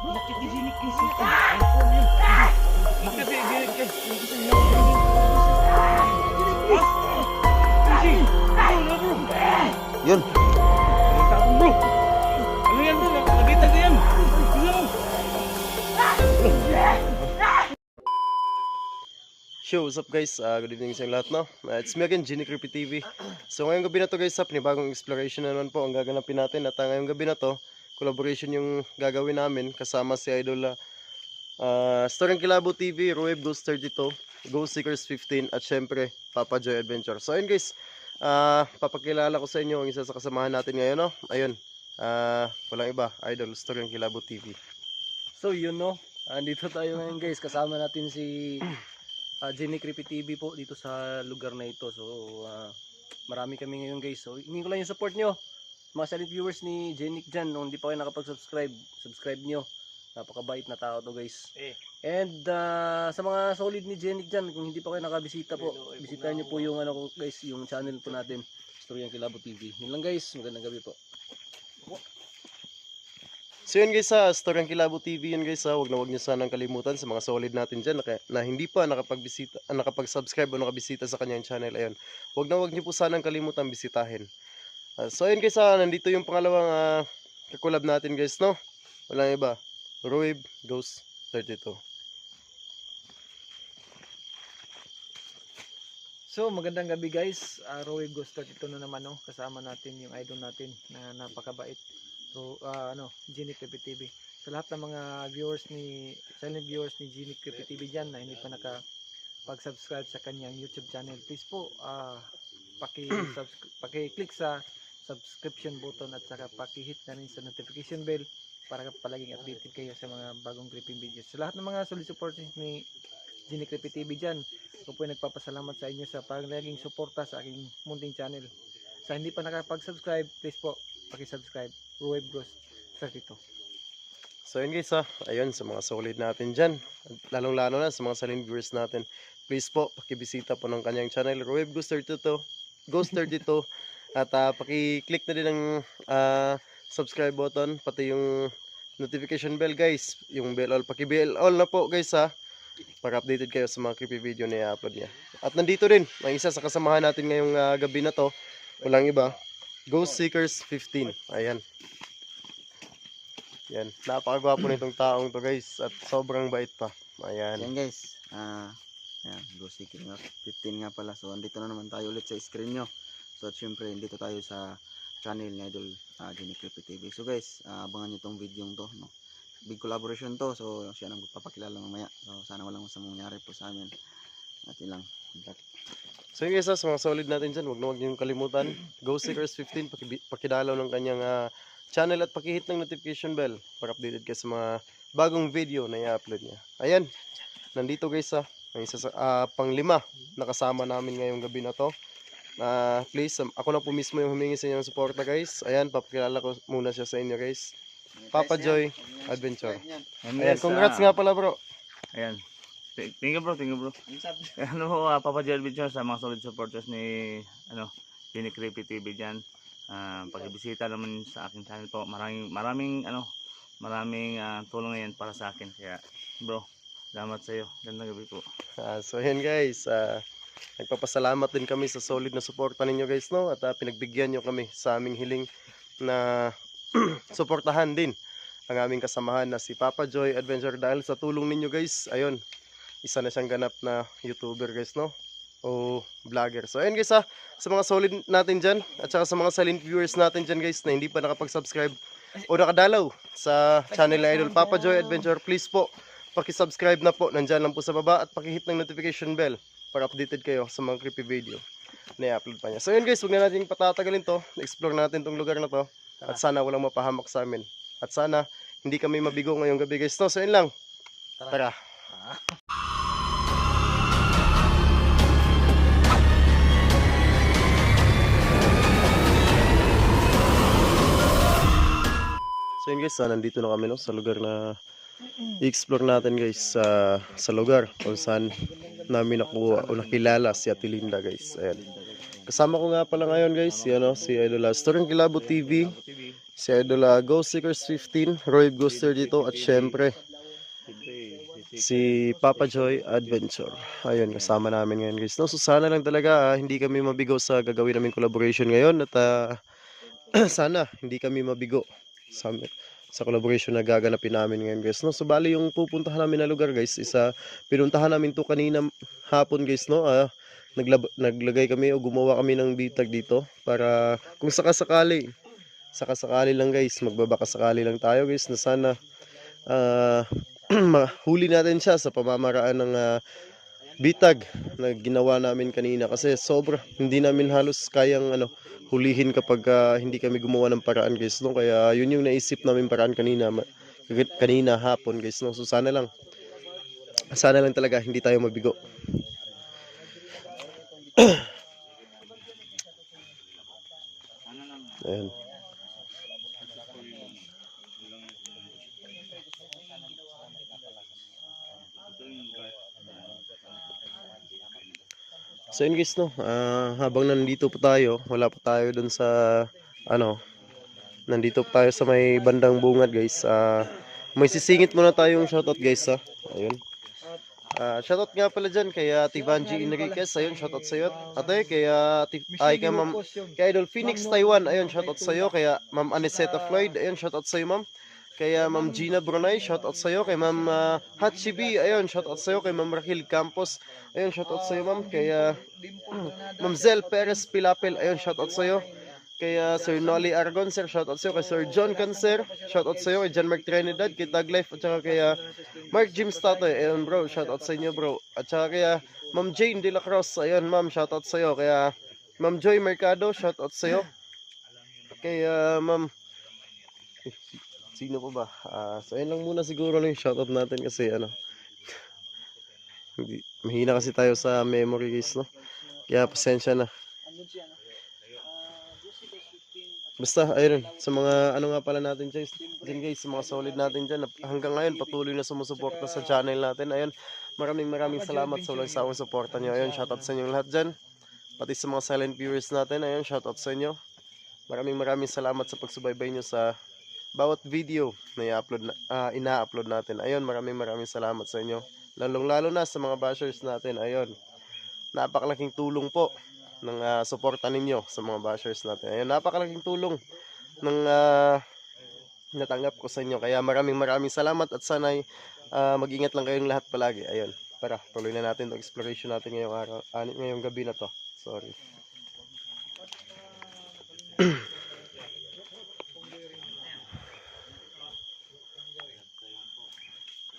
Nakit ni Jinik guys. Nakit ni Jinik guys. Yun. Tapos bro. Ano yan bro? Nagitag na yan. Yo, what's up guys? Good evening sa lahat, no? It's me again, Genie Creepy TV. So ngayong gabi na to guys, panibagong exploration na naman po ang gaganapin natin. At ngayong gabi na to, collaboration yung gagawin namin kasama si Idol Storyang Kilabo TV, Roeb Ghost 32, Ghost Seekers 15 at syempre Papa Joy Adventure. So ayun guys, papakilala ko sa inyo ang isa sa kasamahan natin ngayon, no? Ayun, walang iba, Idol Storyang Kilabo TV. So yun no, andito tayo ngayon guys, kasama natin si Genie Creepy TV po dito sa lugar na ito. So marami kami ngayon guys. So hingin ko lang yung support nyo, mga silent viewers ni Genie dyan. Kung hindi pa kayo nakapag-subscribe, subscribe nyo. Napakabait na tao to guys. And sa mga solid ni Genie dyan, kung hindi pa kayo nakabisita po, bisitahin nyo po yung ano ko guys, yung channel po natin, Storyang Kilabo TV. Yun lang guys, magandang gabi po. So yun guys, Storyang Kilabo TV yun guys, wag nyo sanang kalimutan sa mga solid natin dyan na hindi pa nakapag-subscribe o nakabisita sa kanyang channel. Ayun, wag nyo po sanang kalimutan bisitahin. So yun guys, nandito yung pangalawang kakulab natin guys, no? Walang iba, Roeb Ghost 32. So magandang gabi guys, Roeb Ghost 32 na naman, no? Kasama natin yung idol natin na napakabait, Genie Creepy TV. Sa lahat ng mga viewers silent viewers ni Genie Creepy TV dyan na hindi pa nakapag-subscribe sa kanyang YouTube channel, please po paki-click sa subscription button at saka paki-hit na rin sa notification bell para palaging updated kayo sa mga bagong creepy videos. Sa lahat ng mga solid supporters ni Genie Creepy TV dyan, ako po nagpapasalamat sa inyo sa palaging suporta sa aking munting channel. Sa hindi pa nakapag-subscribe, please po paki-subscribe, Roeb Ghost 32. So yun guys, ayun sa mga solid natin dyan, lalong-lalo na sa mga silent viewers natin, please po pakibisita po ng kanyang channel, Roeb Ghost 32, at paki-click na din ng subscribe button, pati yung notification bell guys, yung bell all, paki-bell all na po guys para updated kayo sa mga creepy video na i-upload niya. At nandito rin ang isa sa kasamahan natin ngayong gabi na to, walang iba, Ghost Seekers 15. Ayan. Yan, napakagwapo nitong taong to guys at sobrang bait pa. Ayan. Yan guys, yan, Ghost Seekers 15 nga pala. So andito na naman tayo ulit sa screen nyo. So at syempre dito tayo sa channel ni Idol Genie Creepy TV. So guys, abangan nyo tong video to, no? Big collaboration to, so siya nang magpapakilala mamaya. So sana walang masamang mangyari po sa amin. At yun lang. So yun guys, sa mga solid natin dyan, huwag na huwag niyong kalimutan, Ghost Seekers 15, pakidalaw ng kanyang channel at pakihit ng notification bell para updated ka sa mga bagong video na i-upload niya. Ayan, nandito guys, ang isa sa pang-5 na kasama namin ngayong gabi na to. Please, ako na po mismo yung humingi sa inyong suporta guys. Ayan, papakilala ko muna siya sa inyo guys. Papa Joy Adventure. Ayan, congrats nga pala bro. Ayan. Thank you bro. Ano po, Papa Joy Adventure sa mga solid supporters ni Genie Creepy TV dyan. Pag-ibisita naman sa aking channel po. Maraming tulong na yan para sa akin. Kaya bro, salamat sa iyo. Gandang gabi po. So ayan guys, nagpapasalamat din kami sa solid na suporta ninyo guys, no? At pinagbigyan nyo kami sa aming hiling na suportahan din ang aming kasamahan na si Papa Joy Adventure. Dahil sa tulong ninyo guys, ayun, isa na siyang ganap na YouTuber guys, no? O vlogger. So ayun guys, sa mga solid natin dyan at saka sa mga silent viewers natin dyan guys na hindi pa nakapag-subscribe o nakadalaw sa channel na Idol Papa Joy Adventure, please po paki-subscribe na po, nandyan lang po sa baba, at paki-hit ng notification bell para updated kayo sa mga creepy video na i-upload pa niya. So yun guys, huwag na natin patatagalin to, explore natin tong lugar na to at sana walang mapahamak sa amin at sana hindi kami mabigo ngayong gabi guys, no? So yun lang, tara. So yun guys, nandito na kami, no, sa lugar na i-explore natin guys, sa lugar kung saan namin nakuha o nakilala si Ate Linda guys. Ayan. Kasama ko nga pala ngayon guys, si Idol Storyang Kilabo TV Si Idol Ghost Seekers 15, Roy Ghoster dito, at syempre si Papa Joy Adventure. Ayun, kasama namin ngayon guys. No, so sana lang talaga hindi kami mabigo sa gagawin naming collaboration ngayon, at sana hindi kami mabigo sa collaboration na gaganapin namin ngayon guys. No, so bali yung pupuntahan namin na lugar guys, pinuntahan namin to kanina hapon guys. No, naglagay kami o gumawa kami ng bitag dito para kung sakasakali lang guys, magbabaka sakali lang tayo guys, na sana mahuli natin siya sa pamamaraan ng bitag na ginawa namin kanina, kasi sobra hindi namin halos kayang hulihin kapag hindi kami gumawa ng paraan guys. No, kaya yun yung naisip namin paraan kanina hapon guys. No, so sana lang talaga hindi tayo mabigo. Ayan. So yun guys, no, habang nandito pa tayo, wala pa tayo dun sa nandito pa tayo sa may bandang bungad guys. May sisingit muna tayong shoutout guys ha. Ayun. Shoutout nga pala dyan kay Tivanji Enriquez, ayun, shoutout sa iyo. Ate, kay Idol Phoenix Taiwan, ayun, shoutout sa iyo. Kay Ma'am Aniseta Floyd, ayun, shoutout sa iyo ma'am. Kay Ma'am Gina Brunei, shoutout sa iyo. Kay Ma'am Hachibi, ayun, shoutout sa iyo. Kay Ma'am Rahil Campos, ayun, shoutout sa iyo ma'am. Kay Ma'am Zel Perez Pilapil, ayun, shoutout sa iyo. Kay Sir Nolly Aragon, sir, shoutout sa iyo. Kay Sir John Cancer, shoutout sa iyo. Kay John Mark Trinidad, kay Tag Life, at saka kay Mark Jim Statoy, ayun bro, shoutout sa inyo bro. At saka kay Ma'am Jane De La Cruz, ayun ma'am, shoutout sa iyo. Kay Ma'am Joy Mercado, shoutout sa iyo. Kay Ma'am sino pa ba? So ayun lang muna siguro yung shoutout natin, kasi mahina kasi tayo sa memory guys, no? Kaya pasensya na. Basta ayun, sa mga nga pala natin guys, sa mga solid natin dyan, hanggang ngayon patuloy na sumusuporta sa channel natin. Ayun, maraming salamat sa walang sawang suporta nyo. Ayun, shoutout sa inyo lahat dyan, pati sa mga silent viewers natin. Ayun, shoutout sa inyo. Maraming salamat sa pagsubaybay nyo sa bawat video na ina-upload natin. Ayun, maraming salamat sa inyo. Lalong-lalo na sa mga bashers natin. Ayun, napakalaking tulong po ng suporta ninyo sa mga bashers natin. Ayun, napakalaking tulong ng natanggap ko sa inyo. Kaya maraming salamat, at sana mag-ingat lang kayong lahat palagi. Ayun, tara, tuloy na natin 'tong exploration natin ngayong gabi na to. Sorry.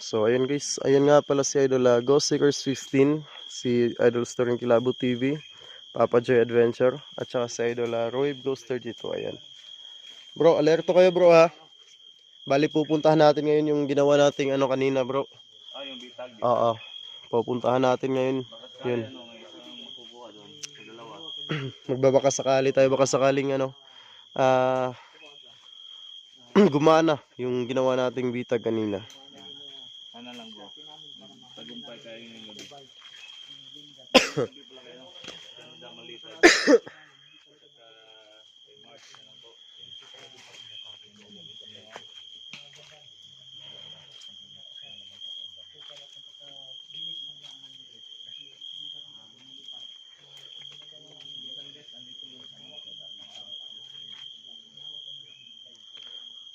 So ayun guys, ayun nga pala si Idol Ghost Seekers 15, si Idol Storing Kilabo TV, Papa Joy Adventure, at saka si Idol Roy Ghoster dito. Ayan bro, alerto kayo bro ha. Bali pupuntahan natin ngayon yung ginawa nating kanina bro. Yung bitag. Oo, pupuntahan natin ngayon yun. Magbabaka sakali tayo, baka sakaling gumana yung ginawa nating bitag kanina. Sana lang bro. Tagumpay kayo ngayong gabi.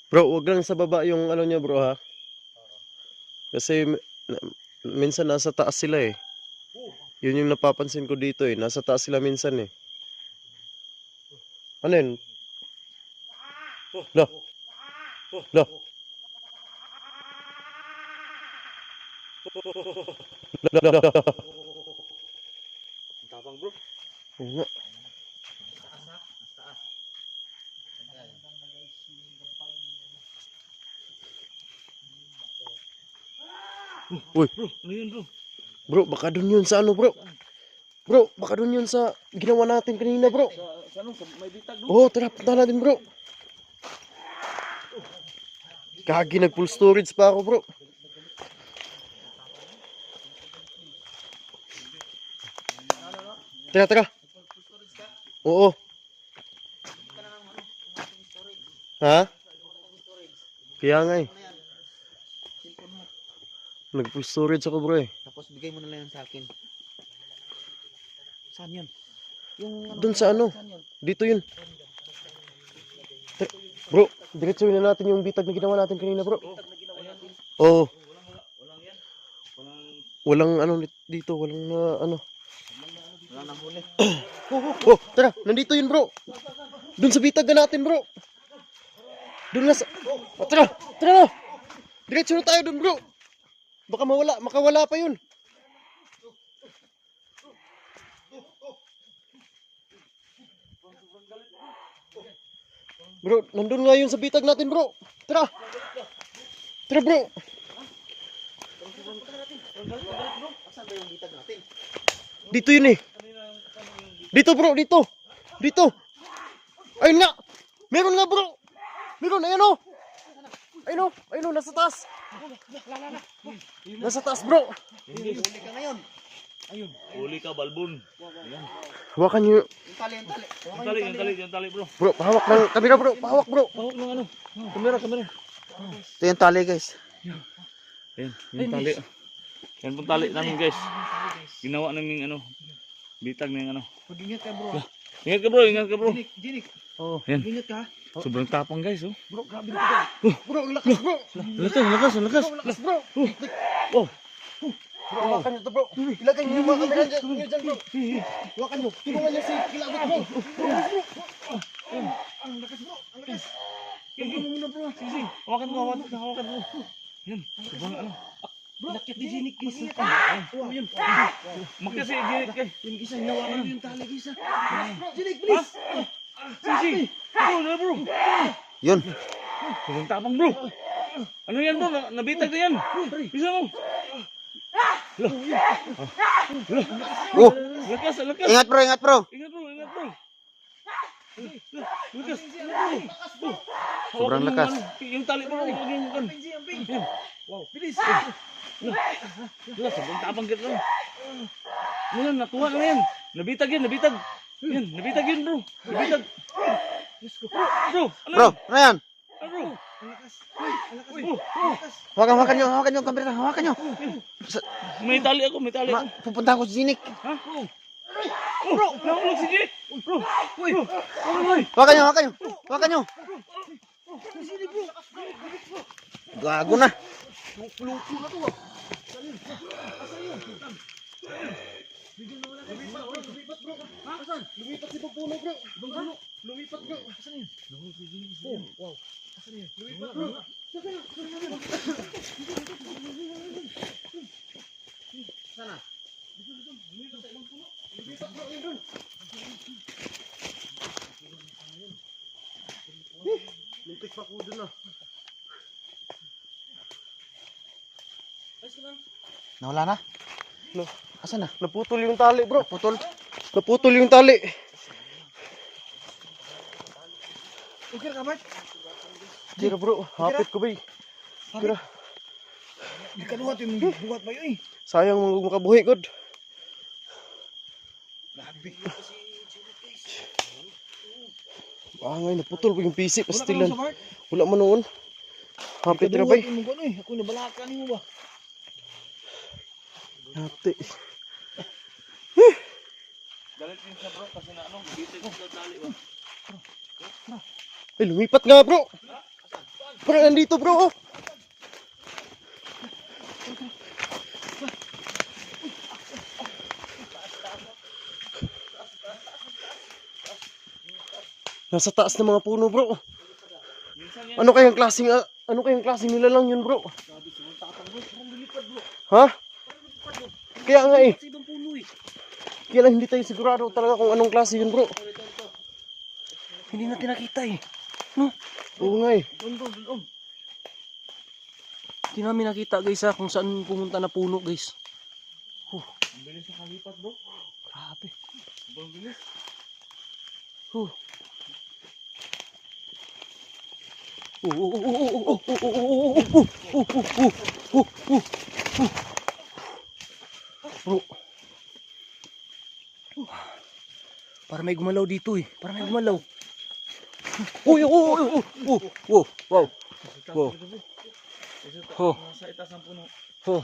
Bro, wag lang sa baba yung niya bro ha. Kasi minsan nasa taas sila eh. Yun yung napapansin ko dito eh. Nasa taas sila minsan eh. Ano yun? Lo. Lo. Lo. Tapang bro. Oo nga. Uy, Ano yun bro? bro, baka dun yun sa bro. Bro, baka dun yun sa ginawa natin kanina bro. Sa may bitag no? Oo, tara, punta natin bro. Kagi, nag full storage pa ako bro. Tara. Oo. Ha? Kaya nga eh. Nag-full storage ako bro eh. Tapos bigay mo na lang yan sa akin. Saan yun? Yung Doon sa ano? saan yun? Dito yun. Bro, diretsuhin na natin yung bitag na ginawa natin kanina bro. Oo. Walang ano dito, walang ano. Wala nang huli. Oh, tara, nandito yun bro. Doon sa bitag na natin bro. Doon na sa... Oh, tara, tara na. Diretso na tayo doon bro. Baka makawala pa yun. Bro, nandun nga yun sa bitag natin bro. Tara. Tara bro. Saan ba yung bitag natin? Dito yun eh. Dito bro, dito. Dito. Ayun nga. Meron nga bro. Meron, ayun o. Ayun o, nasa taas. Nasa taas bro. Huli ka ngayon. Huli ka, balbon. Hawakan nyo. Yung tali, yung tali. Yung tali bro. Bro, pahawak ng kamera bro. Pahawak bro. Pahawak ng ano. Kamera. Ito yung tali guys. Ayan, yung tali. Yan pong tali namin guys. Ginawa namin ano, bitag ng ano. Mag-ingat ka bro. Ingat ka bro, ingat ka bro. Jinik. Oh, yan. Mag-ingat ka. Sobrang tapang guys, oh. Bro, grabe na ka. Bro, ang lakas bro. Lakas. Lakas bro. Oh, Bro, hawakan nyo to bro. Ilagay nyo yung mga kamera dyan bro. Hawakan nyo. Tulungan nyo si Kilabot bro. Ang lakas bro. Ang lakas. Huwag mo muna bro. Sige, hawakan mo. Yan, sobrang ano. Bro, nakit ni Jinik guys. Oh, yun. Magkasi, ginit kay. Yung isa, hinawakan mo yung tali guys ha. Jinik, Ha? please. Sige. Bro. Yun. Sobrang tapang bro. Ano yan bro? Nabitag na yan. Bisa mo. Oh, Lakas. ingat bro. Ingat bro. Lakas. Sobrang lakas. Yung tali bro. Wow, bilis. Sobrang tapang kita. Ano yan? Nakuha na yan. Nabitag yan. Yan, nabitag yun bro. Nabitag. Bro, ano Bro, ano yan? Ano bro? Hawakan nyo ang kamera. Hawakan nyo. May tali ako. Pupunta ako sa Zinik. Ha? Bro, nahulog si Jake. Bro. Hawakan nyo. Gago na. Lumipat si Pagpuno bro. Lumipat bro. Asan yun? Oh, wow. Asan yun? Lumipat bro. Sana. Lumipat bro. Yun dun. Lintik pa ko dun ah. Nawala na? No. Asan na? Naputol yung tali bro. Putol. Yung tali. Okay ka, Bart? Tira bro. Hapit ko ba eh. Tira. Di ka nuhat yung buhat ba yun eh. Sayang makabuhi god. Grabe. Bangay naputol ko yung PC Wala ka pastilan. lang sa Bart? Wala man noon. Hapit tira bay. Kaduhat yung mga ano eh. Ako nabalakan mo ba? Hati. Galit din siya bro kasi na ano, bitag sa tali ba. Ay lumipat nga bro. Bro nandito bro. Oh. Nasa taas ng mga puno bro. Ano kayang klaseng nilalang yun bro? Ha? Kaya nga eh. Kaya lang hindi tayo sigurado talaga kung anong klase yun bro. Hindi natin nakita eh. Oo nga eh. Hindi namin nakita guys ha kung saan pumunta na puno guys. Ang bilis sa kalipat bro. Grabe. Sobrang bilis. Bro. Para may gumalaw dito eh. Para may gumalaw. Uy, wow. Wow. Oh. Sa itaas ng puno. Oh.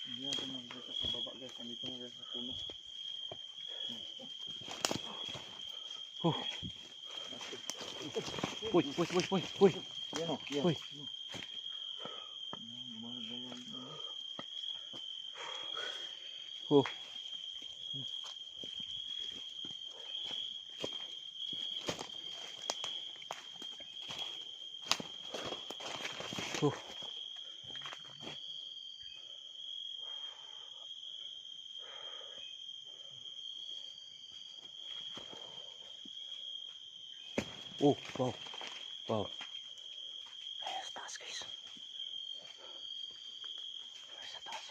Hindi natin makikita sa baba guys. Nandito na guys sa puno. Uy. Yan o. Yan. Uy. Oh. Oh. Oh, wow. Wow. Ayan sa taas guys. Ayan sa taas.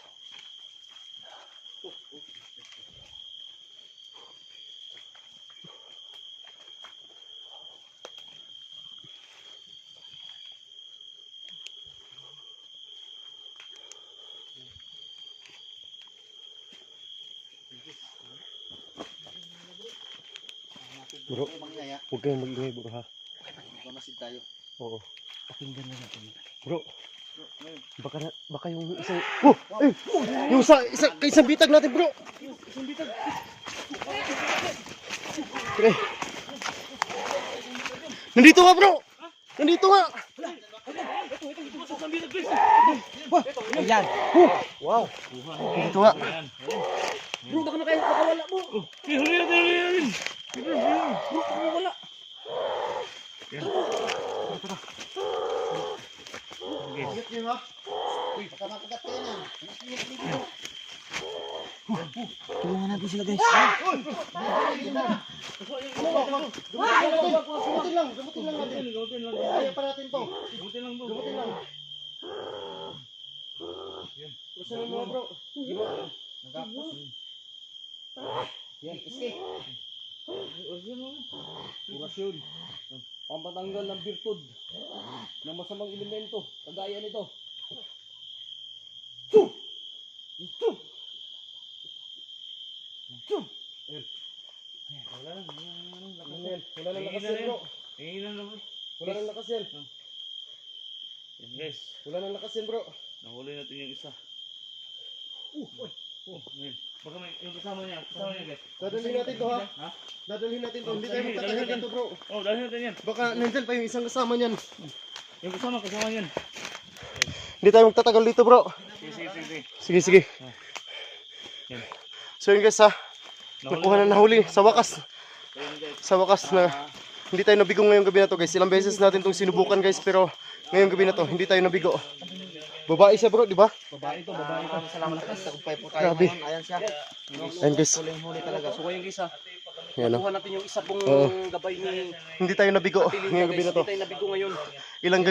Bro, huwag kayong mag-ingay bro ha. Mamasid tayo. Oo. Pakinggan na natin. Bro, baka yung isang... Oh! Eh! Yung isang bitag natin bro! Isang bitag! Pre! Nandito nga bro! Nandito nga! Ayan. Wow! Nandito nga! Bro, baka makawala mo. Huli. Bro, baka mawala. Tulungan natin sila guys. Gamutin lang natin. Kaya pa natin to. Gamutin lang bro. Gamutin lang. Gusto mo mga bro? Yan, iski. Orasyon. Pampatanggal ng birtud ng masamang elemento. Kagaya nito. Wala Wala nang lakas yan bro. Hingilan na bro. Wala nang lakas yan. Yan guys. Wala nang lakas yan bro. Nahuli natin yung isa. Man. Baka may yung kasama niya guys. Dadalhin natin to ha. Ha? Dadalhin natin to. Hindi tayo magtatagal dito bro. Oh, dahil natin yan. Baka nandyan pa yung isang kasama niyan. Yung kasama yan. Hindi tayo magtatagal dito bro. Sige. Sige. Yan. So yun guys ha. Nakuha na nahuli sa wakas. Sa wakas na hindi tayo nabigo ngayong gabi na to guys. Ilang beses natin itong sinubukan guys pero ngayong gabi na to hindi tayo nabigo. Babae siya bro, di ba? Babae to. Salamat guys. Tagumpay po tayo Grabe. ngayon. Ayan siya. Ayan guys. Huling-huli talaga. So ngayon guys ha. Yan o. Kuha natin yung isa pong Oo. gabay ni Hindi tayo nabigo ngayong gabi na to. Hindi tayo nabigo ngayon. Ilang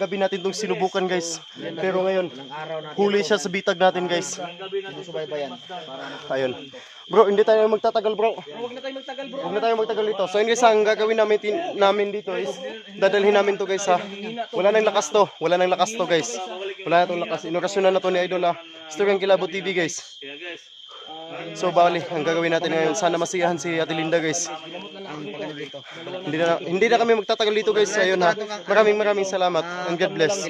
gabi natin itong sinubukan guys. Pero ngayon huli siya sa bitag natin guys. Ayun. Bro, hindi tayo magtatagal bro. Huwag na tayo magtagal bro. Huwag na tayo magtagal dito. So yun guys, ang gagawin namin dito is dadalhin namin to guys ha. Wala nang lakas to. Wala nang lakas to guys. Wala na tong lakas. Inorasyonan na to ni Idol ha. Storyang Kilabot TV guys. Kaya guys. So bali, ang gagawin natin ngayon, sana masiyahan si Ate Linda guys. Hindi na kami magtatagal dito guys. Ayun ha. Maraming salamat and God bless.